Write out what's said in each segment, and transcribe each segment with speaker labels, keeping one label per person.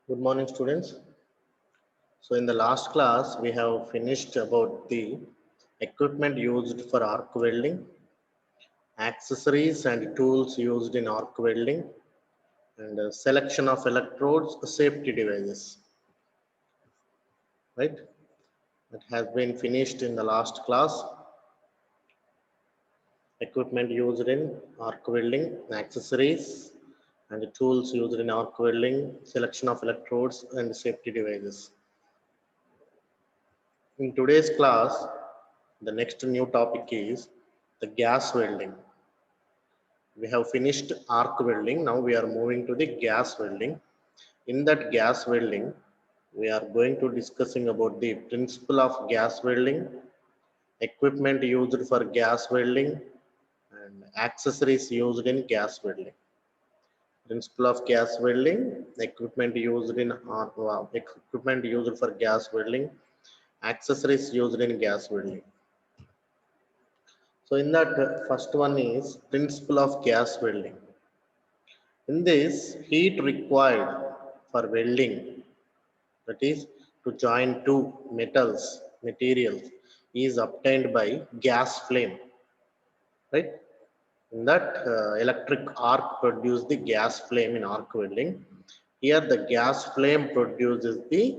Speaker 1: Good morning, students. So in the last class, we have finished about the equipment used for arc welding, accessories and tools used in arc welding, and selection of electrodes, safety devices. Right? That has been finished in the last class. Equipment used in arc welding, accessories, and the tools used in arc welding, selection of electrodes, and safety devices. In today's class, the next new topic is the gas welding. We have finished arc welding. Now we are moving to the gas welding. In that gas welding, we are going to discussing about the principle of gas welding, equipment used for gas welding, and accessories used in gas welding. Principle of gas welding, equipment used for gas welding, accessories used in gas welding. So in that first one is principle of gas welding. In this, heat required for welding, that is to join two materials, is obtained by gas flame, right? In that electric arc produce the gas flame in arc welding. Here the gas flame produces the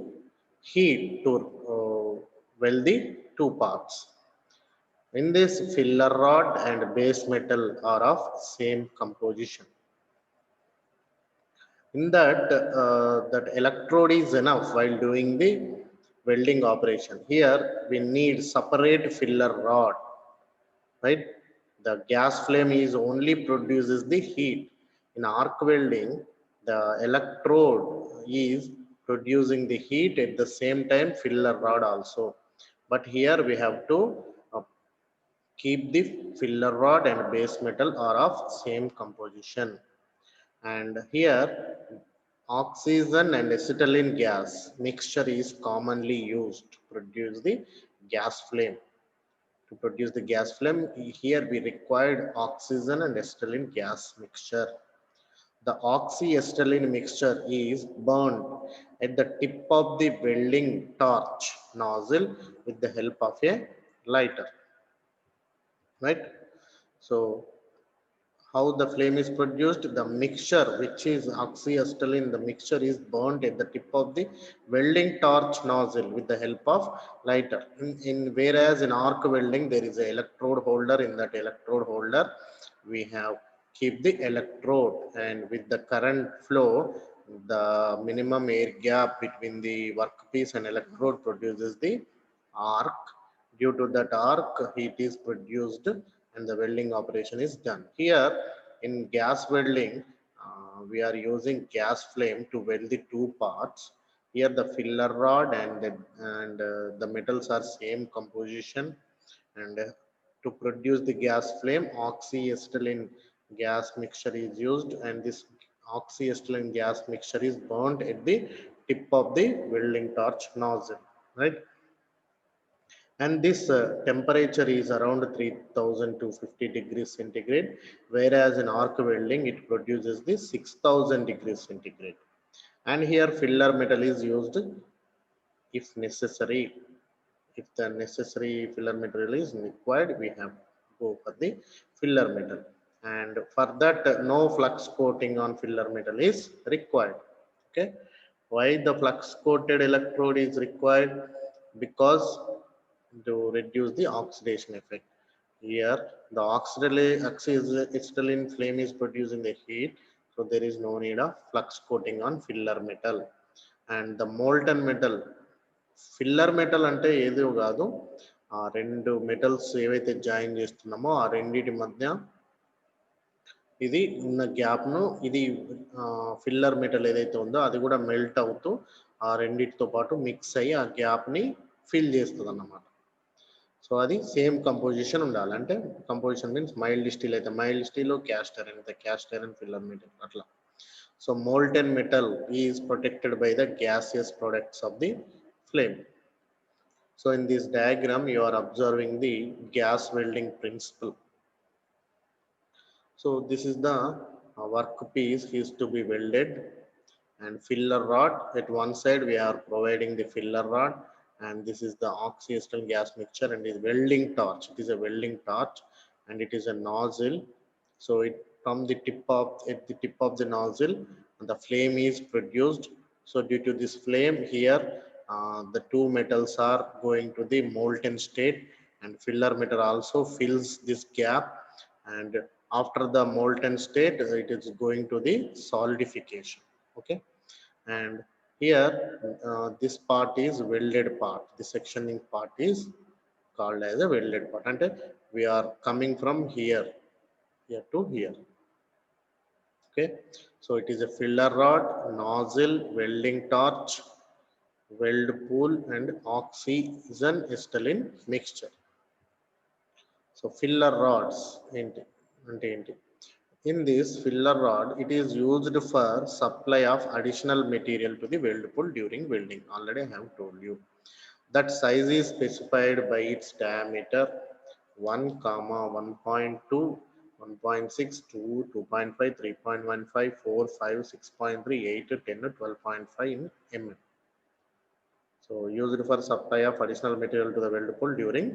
Speaker 1: heat to weld the two parts. In this, filler rod and base metal are of same composition. In that, that electrode is enough while doing the welding operation. Here, we need separate filler rod, right? The gas flame is only produces the heat. In arc welding, the electrode is producing the heat at the same time filler rod also. But here we have to keep the filler rod and base metal are of same composition. And here oxygen and acetylene gas mixture is commonly used to produce the gas flame. To produce the gas flame, here we required oxygen and acetylene gas mixture. The oxyacetylene mixture is burned at the tip of the welding torch nozzle with the help of a lighter. Right? So how the flame is produced, the mixture which is oxyacetylene, the mixture is burnt at the tip of the welding torch nozzle with the help of lighter. Whereas in arc welding there is a electrode holder. In that electrode holder we have keep the electrode, and with the current flow the minimum air gap between the workpiece and electrode produces the arc. Due to that arc, heat is produced and the welding operation is done. Here in gas welding, we are using gas flame to weld the two parts. Here the filler rod and the metals are same composition, and to produce the gas flame, oxyacetylene gas mixture is used, and this oxyacetylene gas mixture is burnt at the tip of the welding torch nozzle, right? And this temperature is around 3250 degrees centigrade, whereas in arc welding it produces the 6000 degrees centigrade. And here filler metal is used if necessary. If the necessary filler material is required, we have to go for the filler metal, and for that no flux coating on filler metal is required. Okay, why the flux coated electrode is required? Because to reduce the oxidation effect. Here the oxidation flame is producing the heat, so there is no need of flux coating on filler metal. And the molten metal, filler metal అంటే ఏదో కాదు, ఆ రెండు metals ఏవైతే join చేస్తున్నామో ఆ రెండిటి మధ్య ఇది ఉన్న గ్యాప్ను ఇది ఫిల్లర్ మెటల్ ఏదైతే ఉందో అది కూడా మెల్ట్ అవుతూ ఆ రెండిటితో పాటు మిక్స్ అయ్యి ఆ గ్యాప్ని ఫిల్ చేస్తుంది అన్నమాట. సో అది సేమ్ కంపోజిషన్ ఉండాలి. అంటే కంపోజిషన్ మీన్స్ మైల్డ్ స్టీల్ అయితే మైల్డ్ స్టీల్, క్యాస్ట్ ఐరన్ అయితే క్యాస్ట్ ఐరన్, ఫిల్లర్ మెటల్ అట్లా. So molten metal is protected by the gaseous products of the flame. So in this diagram you are observing the gas welding principle. So this is the workpiece is to be welded. and filler rod. At one side we are providing the filler rod, and this is the oxyacetylene gas mixture, and is welding torch. It is a welding torch, and it is a nozzle. So it from the tip of at the tip of the nozzle, the flame is produced. So due to this flame here, the two metals are going to the molten state, and filler metal also fills this gap, and after the molten state it is going to the solidification. Okay, and here this part is welded part. The sectioning part is called as a welded part, and we are coming from here to here. Okay, so it is a filler rod, nozzle, welding torch, weld pool, and oxygen acetylene mixture. So filler rods ఏంటి? In this filler rod, it is used for supply of additional material to the weld pool during welding. Already I have told you. That size is specified by its diameter 1, 1.2, 1.6, 2, 2.5, 3.15, 4, 5, 6.3, 8, 10, 12.5 in mm. So used for supply of additional material to the weld pool during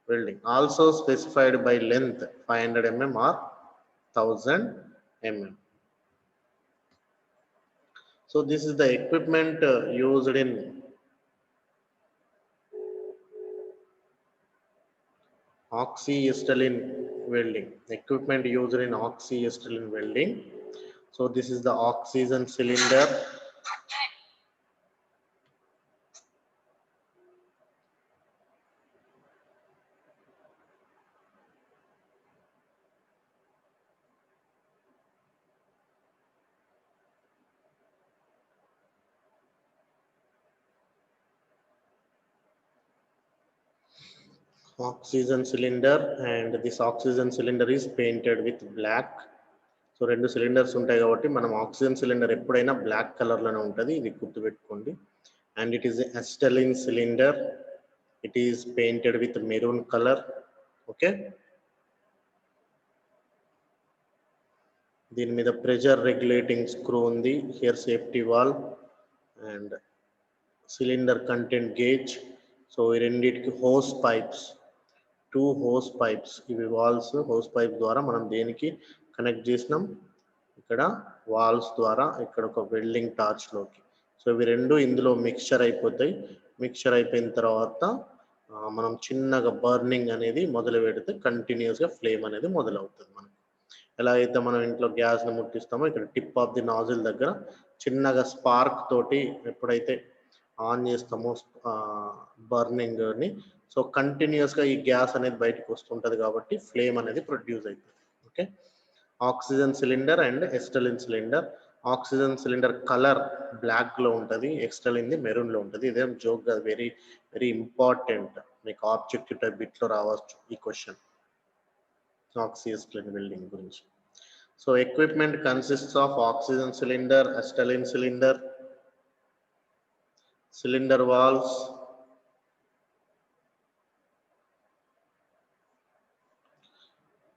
Speaker 1: welding. Also specified by length 500 mm or 1000 mm. So this is the equipment used in oxyacetylene welding. Equipment used in oxyacetylene welding. So this is the oxygen cylinder. Oxygen cylinder, and this oxygen cylinder is painted with black. So రెండు cylinders ఉంటాయి కాబట్టి మనం oxygen cylinder ఎప్పుడైనా black కలర్లోనే ఉంటుంది, ఇది గుర్తుపెట్టుకోండి. And it is acetylene cylinder, it is painted with maroon colour. Okay, దీని మీద ప్రెషర్ రెగ్యులేటింగ్ స్క్రూ ఉంది, here safety valve and cylinder content gauge. So ఈ రెండింటికి హోస్ పైప్స్, 2 హోస్ పైప్స్, ఇవి వాల్స్. హోస్ పైప్ ద్వారా మనం దేనికి కనెక్ట్ చేసినాం, ఇక్కడ వాల్స్ ద్వారా ఇక్కడ ఒక వెల్డింగ్ టార్చ్ లోకి. సో ఇవి రెండు ఇందులో మిక్స్చర్ అయిపోతాయి. మిక్స్చర్ అయిపోయిన తర్వాత మనం చిన్నగా బర్నింగ్ అనేది మొదలు పెడితే కంటిన్యూస్గా ఫ్లేమ్ అనేది మొదలవుతుంది. మనకి ఎలా అయితే మనం ఇంట్లో గ్యాస్ని ముట్టిస్తామో ఇక్కడ టిప్ ఆఫ్ ది నాజిల్ దగ్గర చిన్నగా స్పార్క్ తోటి ఎప్పుడైతే ఆన్ చేస్తామో బర్నింగ్ని, సో కంటిన్యూస్గా ఈ గ్యాస్ అనేది బయటకు వస్తుంటుంది కాబట్టి ఫ్లేమ్ అనేది ప్రొడ్యూస్ అవుతుంది. Okay, oxygen cylinder and acetylene cylinder. Oxygen cylinder colour బ్లాక్లో ఉంటుంది, ఎక్స్టలిన్ది మెరూన్లో ఉంటుంది. ఇదేం జోక్ కాదు, వెరీ వెరీ ఇంపార్టెంట్. మీకు ఆబ్జెక్టివ్ టైప్ బిట్లో రావచ్చు ఈ క్వశ్చన్ ఆక్సిజన్ వెల్డింగ్ గురించి. So equipment consists of oxygen cylinder, acetylene cylinder, cylinder valves,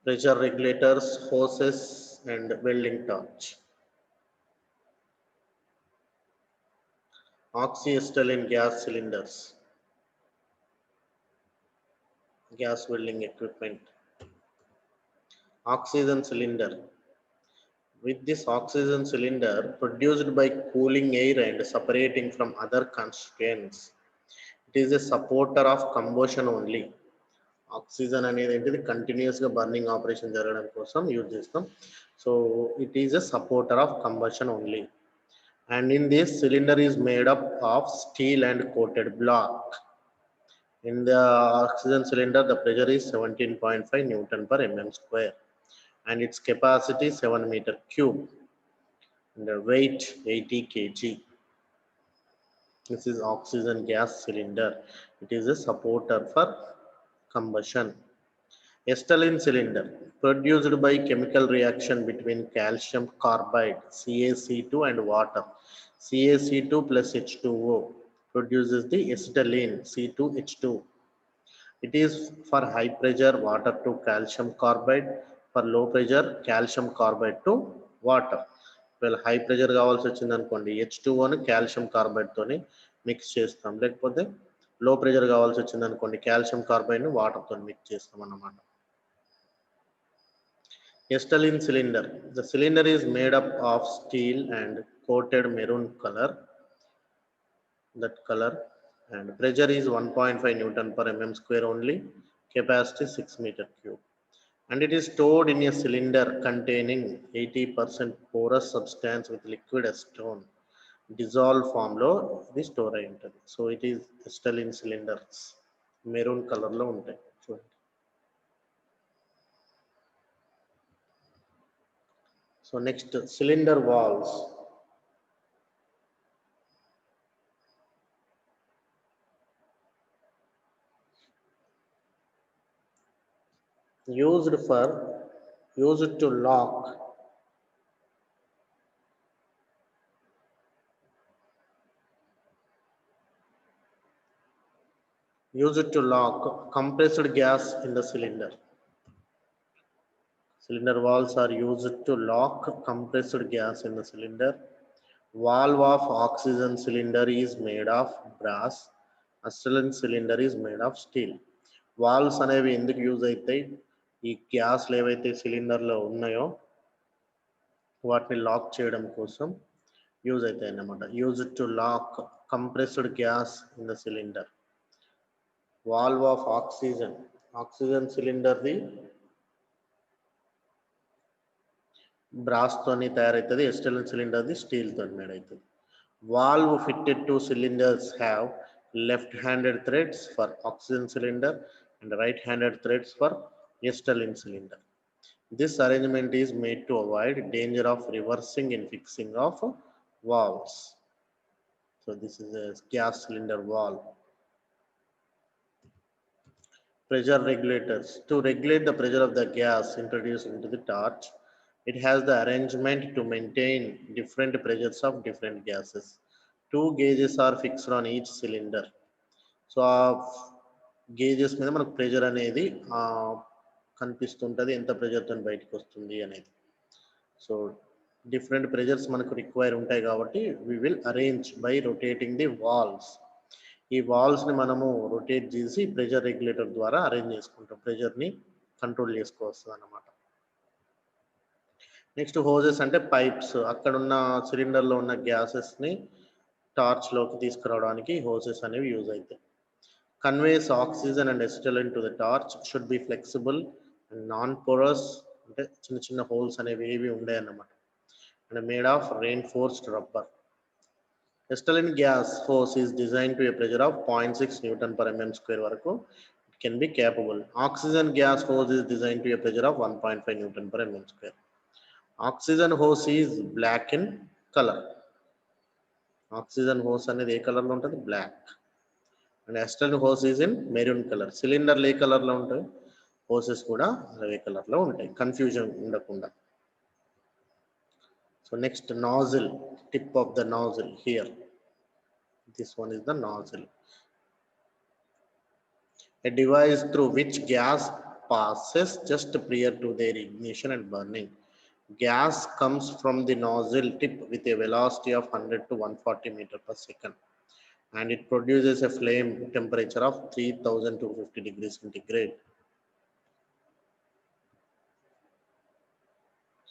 Speaker 1: pressure regulators, hoses, and welding torch. Oxyacetylene gas cylinders, gas welding equipment. Oxygen cylinder. With this oxygen cylinder produced by cooling air and separating from other constituents, it is a supporter of combustion only. Oxygen అనేది ఏంటిది కంటిన్యూస్గా burning operation జరగడం కోసం use చేస్తాం. So it is a supporter of combustion only. And in this cylinder is made up of steel and coated black. In the oxygen cylinder the pressure is 17.5 Newton per mm square and its capacity 7 meter cube and the weight 80 kg. This is oxygen gas cylinder. It is a supporter for combustion. Acetylene cylinder produced by chemical reaction between calcium carbide CaC2 and water. CaC2 plus H2O produces the acetylene C2H2. It is for high pressure water to calcium carbide, for low pressure calcium carbide to water. ఒకవేళ high pressure కావాల్సి వచ్చింది అనుకోండి, H2O calcium carbide తోని mix చేస్తాం. లేకపోతే లో pressure కావాల్సి వచ్చింది అనుకోండి, కాల్షియం కార్బైడ్ ని వాటర్ తో మిక్స్ చేస్తాం అన్నమాట. Acetylene cylinder. The cylinder is made up of steel and coated maroon color. That color, and pressure is 1.5 Newton per mm square only. Capacity 6 meter cube. And it is stored in a cylinder containing 80% porous substance with liquid acetone. Dissolved form lo ఇది store అయి ఉంటుంది. So it is acetylene cylinders. Maroon colour లో ఉంటాయి చూడండి. So next, cylinder walls. Used to lock compressed gas in the cylinder. Cylinder walls are used to lock compressed gas in the cylinder. Valve of oxygen cylinder is made of brass. Acetylene cylinder is made of steel. Valves అనేవి ఎందుకు use అవుతాయి? ఈ గ్యాస్లు ఏవైతే సిలిండర్లో ఉన్నాయో వాటిని lock చేయడం కోసం use అవుతాయి అన్నమాట. Use to lock compressed gas in the cylinder. Valve of oxygen సిలిండర్ది బ్రాస్ తోని తయారవుతుంది. ఎస్టెలిన్ సిలిండర్ది స్టీల్ తోని మేడ్ అవుతుంది. Valve fitted to cylinders have left-handed threads for oxygen cylinder and right-handed threads for acetylene cylinder. This arrangement is made to avoid danger of reversing in fixing of valves. So this is a gas cylinder valve. Pressure regulators. To regulate the pressure of the gas introduced into the torch, it has the arrangement to maintain different pressures of different gases. Two gauges are fixed on each cylinder. So ఆ gauges మీద మనకు pressure అనేది కనిపిస్తుంటుంది, ఎంత ప్రెషర్తో బయటకు వస్తుంది అనేది. So different pressures మనకు రిక్వైర్ ఉంటాయి కాబట్టి we will arrange by rotating the valves. ఈ వాల్వ్స్ని మనము రొటేట్ చేసి ప్రెషర్ రెగ్యులేటర్ ద్వారా అరేంజ్ చేసుకుంటాం, ప్రెషర్ని కంట్రోల్ చేసుకోవచ్చు అన్నమాట. నెక్స్ట్ హోజెస్ అంటే పైప్స్. అక్కడ ఉన్న సిలిండర్లో ఉన్న గ్యాసెస్ని టార్చ్లోకి తీసుకురావడానికి హోసెస్ అనేవి యూజ్ అవుతాయి. Conveys oxygen and acetylene to the torch, should be flexible and non-porous, అంటే చిన్న చిన్న హోల్స్ అనేవి ఏవి ఉండే అన్నమాట, and made of reinforced rubber. Acetylene gas hose is designed to a pressure of 0.6 Newton per mm square వరకు it can be capable. Oxygen gas hose is designed to a pressure of 1.5 Newton per mm square. Oxygen hose is black in color. Oxygen hose అనేది ఏ కలర్లో ఉంటుంది? Black. And acetylene hose is in maroon colour. సిలిండర్లు ఏ కలర్లో ఉంటాయి, hoses కూడా అదే కలర్లో ఉంటాయి, కన్ఫ్యూజన్ ఉండకుండా. So next nozzle, tip of the nozzle here. This one is the nozzle, a device through which gas passes just prior to their ignition and burning. Gas comes from the nozzle tip with a velocity of 100 to 140 meter per second, and it produces a flame temperature of 3250 degrees centigrade.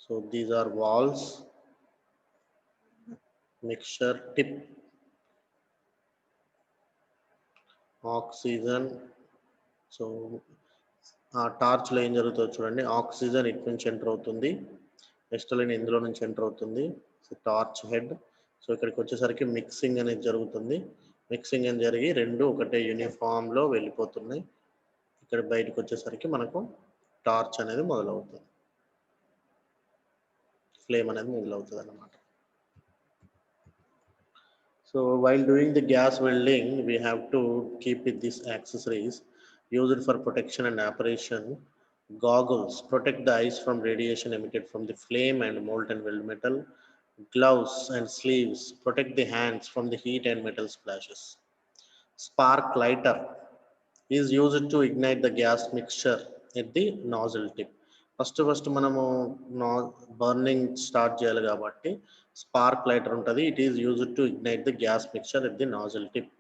Speaker 1: So these are valves, mixture tip, oxygen. So ఆ టార్చ్లో ఏం జరుగుతుందో చూడండి, oxygen ఇటు నుంచి enter అవుతుంది, ఎస్టలిన్ ఇందులో నుంచి enter అవుతుంది. So torch head. సో ఇక్కడికి వచ్చేసరికి మిక్సింగ్ అనేది జరుగుతుంది. మిక్సింగ్ అని జరిగి రెండు ఒకటే యూనిఫామ్లో వెళ్ళిపోతున్నాయి. ఇక్కడ బయటకు వచ్చేసరికి మనకు టార్చ్ అనేది మొదలవుతుంది, ఫ్లేమ్ అనేది మొదలవుతుంది అన్నమాట. So while doing the gas welding, we have to keep with these accessories used for protection and operation. Goggles protect the eyes from radiation emitted from the flame and molten weld metal. Gloves and sleeves protect the hands from the heat and metal splashes. Spark lighter is used to ignite the gas mixture at the nozzle tip. First మనము burning start చేయాలి కాబట్టి spark lighter ఉంటుంది. It is used to ignite the gas mixture at the nozzle tip.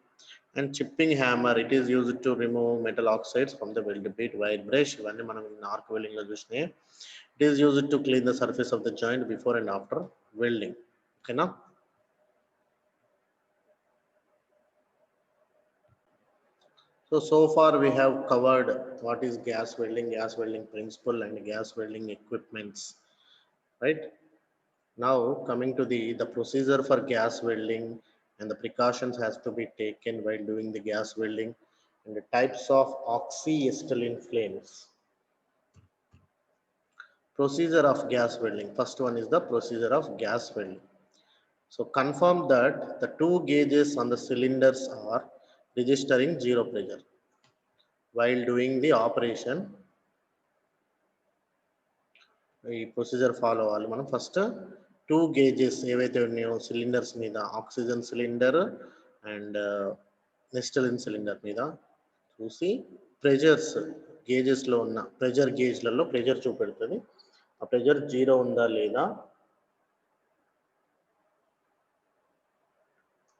Speaker 1: And chipping hammer, it is used to remove metal oxides from the weld bead. Wire brush, ఇవన్నీ మనం arc welding లో చూసినాయి. It is used to clean the surface of the joint before and after welding. ఓకేనా? So far we have covered what is gas welding principle and gas welding equipments, right? Now coming to the procedure for gas welding and the precautions has to be taken while doing the gas welding, and the types of oxyacetylene flames. Procedure of gas welding. First one is the procedure of gas welding. So confirm that the two gauges on the cylinders are registering zero pressure. While doing the operation, ఈ procedure follow అవ్వాలి. మనం first 2 gauges ఏవైతే ఉన్నాయో cylinders మీద, oxygen cylinder and నెస్టలిన్ cylinder మీద చూసి pressures గేజెస్లో ఉన్న pressure గేజ్లలో pressure చూపెడుతుంది. ఆ ప్రెజర్ జీరో ఉందా లేదా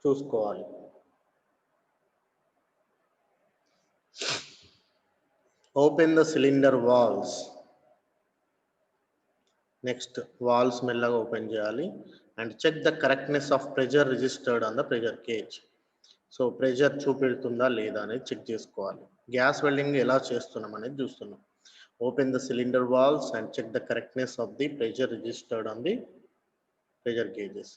Speaker 1: చూసుకోవాలి. Open the cylinder valves. Next valves మెల్లగా ఓపెన్ చేయాలి. And check the correctness of pressure registered on the pressure gauge. So pressure చూపెడుతుందా లేదా అనేది చెక్ చేసుకోవాలి. గ్యాస్ వెల్డింగ్ ఎలా చేస్తున్నాం అనేది చూస్తున్నాం. Open the cylinder valves and check the correctness of the pressure registered on the pressure gauges.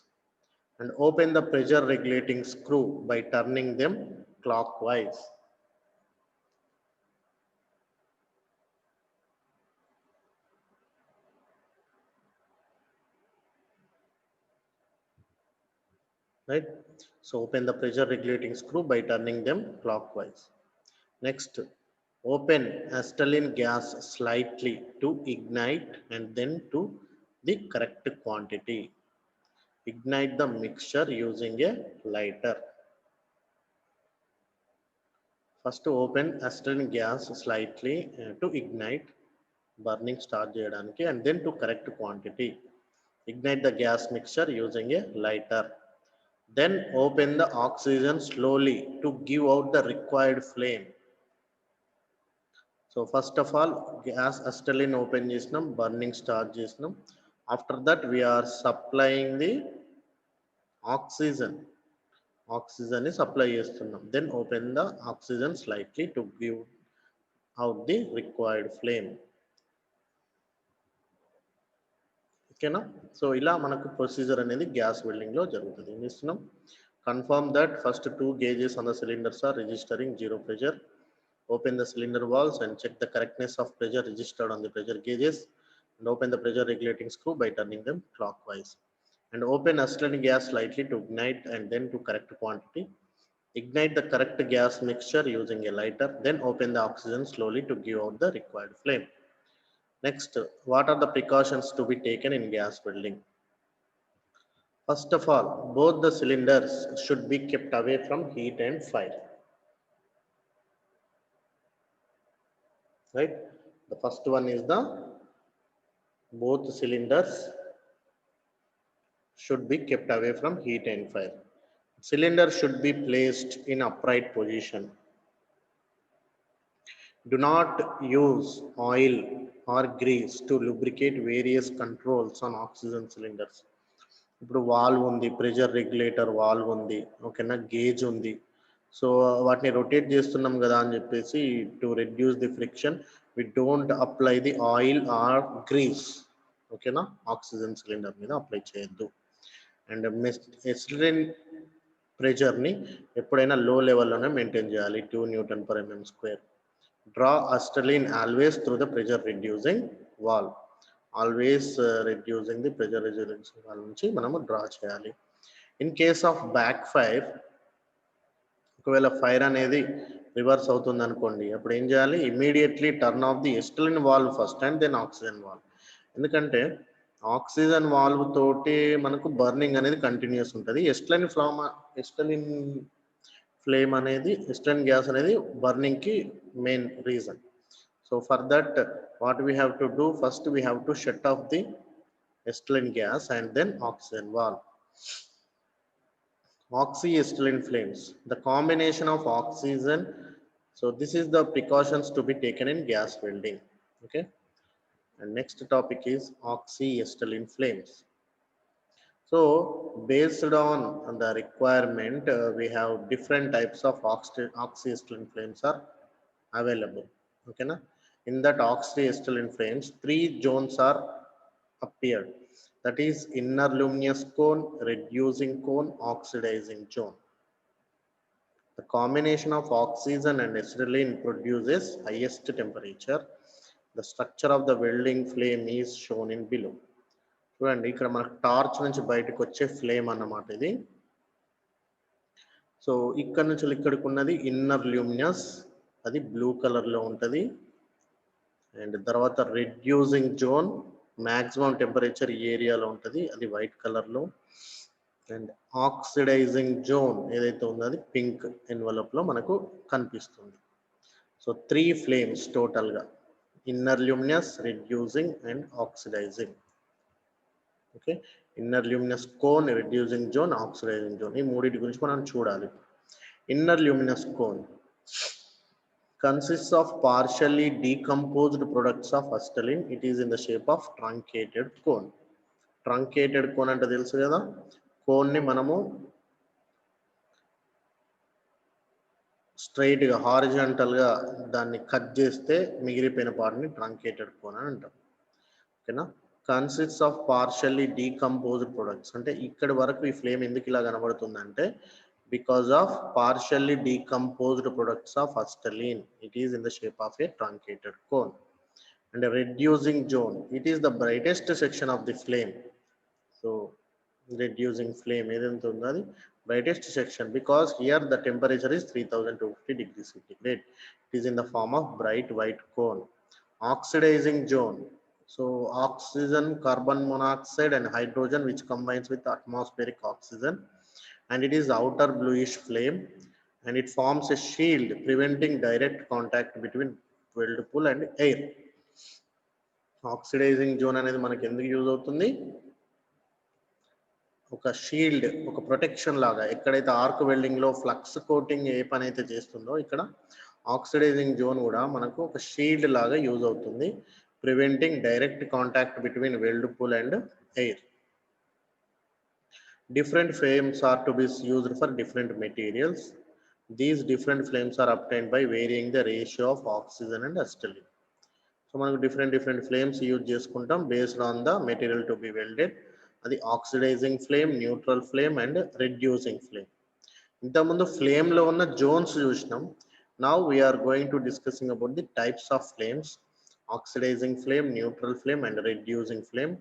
Speaker 1: And open the pressure regulating screw by turning them clockwise. Right? So open the pressure regulating screw by turning them clockwise. Next, open acetylene gas slightly to ignite and then to the correct quantity. Ignite the mixture using a lighter. First open acetylene gas slightly to ignite, burning start cheyadaniki, and then to correct quantity. Ignite the gas mixture using a lighter. Then open the oxygen slowly to give out the required flame. So first of all, gas acetylene open చేసినాం, burning start చేసినాం. After that we are supplying the oxygen. Oxygen is apply చేస్తున్నాం. Then open the oxygen slightly to give out the required flame. ఓకేనా? So ఇలా మనకు procedure అనేది gas welding లో జరుగుతుంది. ఏం చేస్తున్నాం? Confirm that first 2 gauges on the cylinders are registering zero pressure. Open the cylinder valves and check the correctness of pressure registered on the pressure gauges, and open the pressure regulating screw by turning them clockwise. And open acetylene gas slightly to ignite and then to correct quantity. Ignite the correct gas mixture using a lighter. Then open the oxygen slowly to give out the required flame. Next, what are the precautions to be taken in gas welding? First of all, both the cylinders should be kept away from heat and fire. Right? The first one is the both cylinders should be kept away from heat and fire. Cylinder should be placed in upright position. Do not use oil or grease to lubricate various controls on oxygen cylinders. ఇప్పుడు valve ఉంది, pressure regulator valve ఉంది, ఓకేనా, gauge ఉంది. So వాటిని rotate చేస్తున్నాం కదా అని చెప్పేసి to reduce the friction we don't apply the oil or grease. ఓకేనా? ఆక్సిజన్ సిలిండర్ మీద అప్లై చేయొద్దు. అండ్ ఎసిలిన్ ప్రెషర్ని ఎప్పుడైనా లో లెవెల్లోనే మెయింటైన్ చేయాలి, 2 Newton/mm². Draw acetylene always through the pressure reducing valve. Always reducing the pressure reducing valve నుంచి మనము draw చేయాలి. In case of back fire, ఒకవేళ ఫైర్ అనేది రివర్స్ అవుతుంది అనుకోండి, అప్పుడు ఏం చేయాలి? Immediately turn off the acetylene valve first and then oxygen valve. ఎందుకంటే ఆక్సిజన్ వాల్వ్ తోటి మనకు బర్నింగ్ అనేది కంటిన్యూస్ ఉంటుంది. ఎసిలిన్ ఫ్లేమ్ అనేది, ఎసిలిన్ గ్యాస్ అనేది బర్నింగ్ కి main reason. So for that, what we have to do, first we have to shut off the acetylene gas and then oxygen valve. Oxyacetylene flames, the combination of oxygen. So this is the precautions to be taken in gas welding. Okay, and next topic is oxyacetylene flames. So based on the requirement, we have different types of oxyacetylene flames are available. Okay, na? In that oxyacetylene flames, three zones are appeared. That is inner luminous cone, reducing cone, oxidizing zone. The combination of oxygen and acetylene produces highest temperature. The structure of the welding flame is shown in below. చూడండి ఇక్కడ మనకు torch నుంచి బయటకు వచ్చే flame అన్నమాట ఇది. So ఇక్కడ నుంచి ఇక్కడికి ఉన్నది ఇన్నర్ ల్యూమినస్, అది బ్లూ కలర్ లో ఉంటది. అండ్ తర్వాత రెడ్యూసింగ్ జోన్, మాక్సిమం టెంపరేచర్ ఏరియాలో ఉంటది, అది వైట్ కలర్ లో. అండ్ ఆక్సిడైజింగ్ జోన్ ఏదైతే ఉందో అది పింక్ ఎన్వలప్ లో మనకు కనిపిస్తుంది. సో త్రీ ఫ్లేమ్స్ టోటల్ గా, inner luminous, reducing and oxidizing. Okay, inner luminous cone, reducing zone, oxidizing zone, ఈ మూడింటి గురించి మనం చూడాలి. Inner luminous cone consists of partially decomposed products of acetylene. It is in the shape of truncated cone. Truncated cone అంటే తెలుసు కదా, cone ని మనము స్ట్రైట్ గా హారిజాంటల్ గా దాన్ని కట్ చేస్తే మిగిలిపోయిన పార్ట్ ని ట్రంకేటెడ్ కోన్ అని అంటాం. ఓకేనా, consists of partially decomposed products అంటే ఇక్కడ వరకు ఈ ఫ్లేమ్ ఎందుకు ఇలా కనబడుతుందంటే because of partially decomposed products of acetylene. It is in the shape of a truncated cone. And a reducing zone, it is the brightest section of the flame. So reducing flame ఏదైతే ఉందో అది brightest section, because here the temperature is 3250 degrees centigrade. It is in the form of bright white cone. Oxidizing zone, so oxygen, carbon monoxide and hydrogen which combines with atmospheric oxygen, and it is outer bluish flame, and it forms a shield preventing direct contact between weld pool and air. Oxidizing zone అనేది మనకి ఎందుకు use అవుతుంది, ఒక shield, ఒక protection లాగా. ఎక్కడైతే arc welding లో flux coating ఏ పని అయితే చేస్తుందో, ఇక్కడ ఆక్సిడైజింగ్ జోన్ కూడా మనకు ఒక షీల్డ్ లాగా యూజ్ అవుతుంది, preventing direct contact between weld pool and air. Different flames are to be used for different materials. These different flames are obtained by varying the ratio of oxygen and acetylene. So మనకు different flames use చేసుకుంటాం based on the material to be welded. అది oxidizing flame, neutral flame and reducing flame. ఇంతకుముందు flame లో ఉన్న Jones చూసినాం. Now we are going to discussing about the types of flames. Oxidizing flame, neutral flame and reducing flame,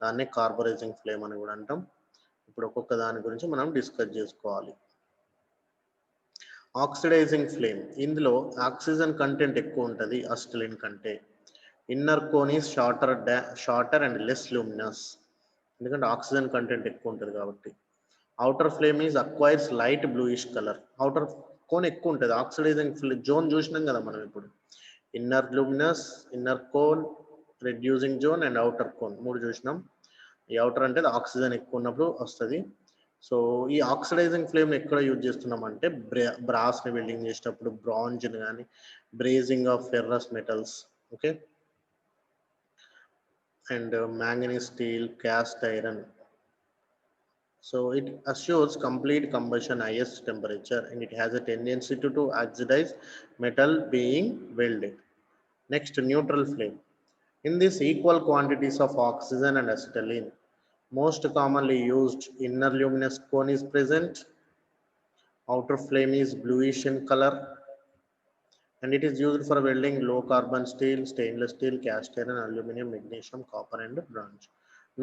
Speaker 1: దాన్నే carburizing flame అని కూడా అంటాం. ఇప్పుడు ఒక్కొక్క దాని గురించి మనం డిస్కస్ చేసుకోవాలి. ఆక్సిడైజింగ్ ఫ్లేమ్, ఇందులో ఆక్సిజన్ కంటెంట్ ఎక్కువ ఉంటుంది అసిటైలిన్ కంటే. Inner cone is shorter and less luminous, ఎందుకంటే ఆక్సిజన్ కంటెంట్ ఎక్కువ ఉంటుంది కాబట్టి. Outer flame is acquires light bluish colour. Outer cone ఎక్కువ ఉంటుంది. ఆక్సిడైజింగ్ జోన్ చూసినాం కదా మనం ఇప్పుడు, inner luminous, inner cone, reducing zone and outer cone, మూడు చూసినాం. ఈ అవుటర్ అంటే ఆక్సిజన్ ఎక్కువ ఉన్నప్పుడు వస్తుంది. సో ఈ ఆక్సిడైజింగ్ ఫ్లేమ్ ఎక్కడ యూజ్ చేస్తున్నాం అంటే బ్రాస్ ని వెల్డింగ్ చేసేటప్పుడు, బ్రాంజ్ ని కానీ, brazing of ferrous metals, okay, and manganese steel, cast iron. So it assures complete combustion, highest temperature, and it has a tendency to oxidize metal being welded. Next, neutral flame. In this equal quantities of oxygen and acetylene, most commonly used inner luminous cone is present. Outer flame is bluish in color, and it is used for welding low carbon steel, stainless steel, cast iron, aluminum, magnesium, copper and bronze.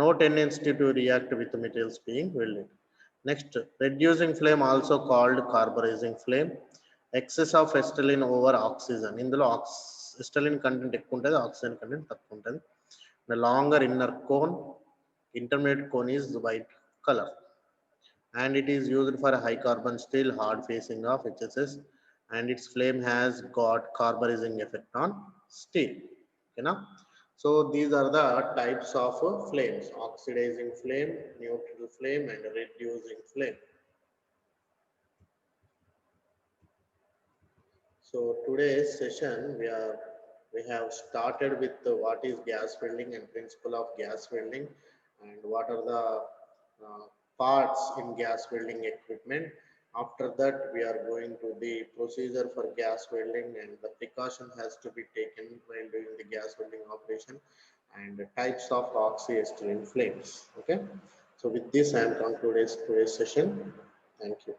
Speaker 1: No tendency to react with materials being welded. Next, reducing flame, also called carburizing flame. Excess of acetylene over oxygen. ఇందులో acetylene content ఎక్కువ ఉంటుంది, oxygen content తక్కువ ఉంటుంది. The longer inner cone, intermediate cone is white color, and it is used for high carbon steel, hard facing of HSS, and its flame has got carburizing effect on steel. Okay, now, so these are the types of flames: oxidizing flame, neutral flame, and reducing flame. So today's session we have started with what is gas welding and principle of gas welding, and what are the parts in gas welding equipment. After that, we are going to the procedure for gas welding and the precaution has to be taken while doing the gas welding operation, and the types of oxyacetylene flames. Okay, so with this I am concluding today's session. Thank you.